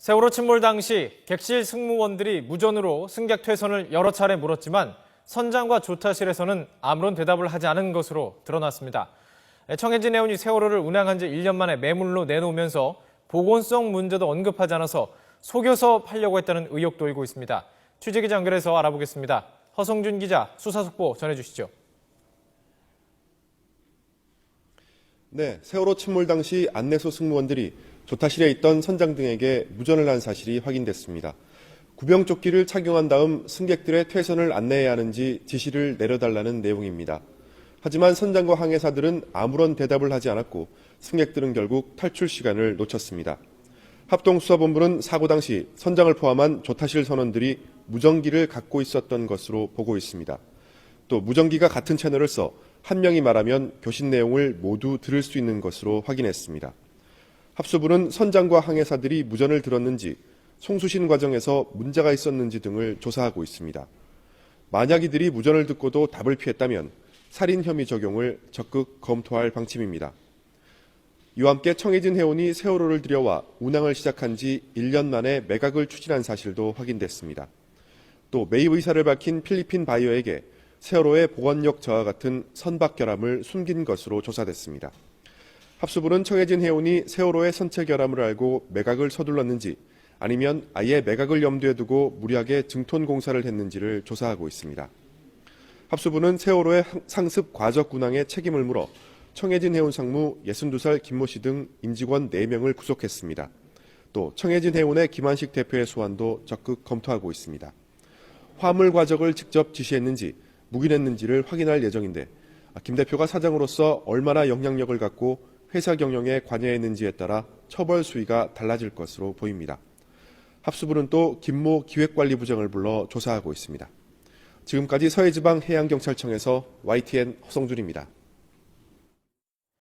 세월호 침몰 당시 객실 승무원들이 무전으로 승객 퇴선을 여러 차례 물었지만 선장과 조타실에서는 아무런 대답을 하지 않은 것으로 드러났습니다. 청해진 해운이 세월호를 운항한 지 1년 만에 매물로 내놓으면서 보건성 문제도 언급하지 않아서 속여서 팔려고 했다는 의혹도 일고 있습니다. 취재기자 연결해서 알아보겠습니다. 허성준 기자, 수사속보 전해주시죠. 네, 세월호 침몰 당시 안내소 승무원들이 조타실에 있던 선장 등에게 무전을 한 사실이 확인됐습니다. 구명조끼를 착용한 다음 승객들의 퇴선을 안내해야 하는지 지시를 내려달라는 내용입니다. 하지만 선장과 항해사들은 아무런 대답을 하지 않았고 승객들은 결국 탈출 시간을 놓쳤습니다. 합동수사본부는 사고 당시 선장을 포함한 조타실 선원들이 무전기를 갖고 있었던 것으로 보고 있습니다. 또 무전기가 같은 채널을 써 한 명이 말하면 교신 내용을 모두 들을 수 있는 것으로 확인했습니다. 합수부는 선장과 항해사들이 무전을 들었는지, 송수신 과정에서 문제가 있었는지 등을 조사하고 있습니다. 만약 이들이 무전을 듣고도 답을 피했다면 살인 혐의 적용을 적극 검토할 방침입니다. 이와 함께 청해진 해운이 세월호를 들여와 운항을 시작한 지 1년 만에 매각을 추진한 사실도 확인됐습니다. 또 매입 의사를 밝힌 필리핀 바이어에게 세월호의 보관력 저하 같은 선박 결함을 숨긴 것으로 조사됐습니다. 합수부는 청해진 해운이 세월호의 선체 결함을 알고 매각을 서둘렀는지 아니면 아예 매각을 염두에 두고 무리하게 증톤 공사를 했는지를 조사하고 있습니다. 합수부는 세월호의 상습 과적 운항에 책임을 물어 청해진 해운 상무 62살 김모 씨 등 임직원 4명을 구속했습니다. 또 청해진 해운의 김한식 대표의 소환도 적극 검토하고 있습니다. 화물 과적을 직접 지시했는지 묵인했는지를 확인할 예정인데 김 대표가 사장으로서 얼마나 영향력을 갖고 회사 경영에 관여했는지에 따라 처벌 수위가 달라질 것으로 보입니다. 합수부는 또 김모 기획관리부장을 불러 조사하고 있습니다. 지금까지 서해지방해양경찰청에서 YTN 허성준입니다.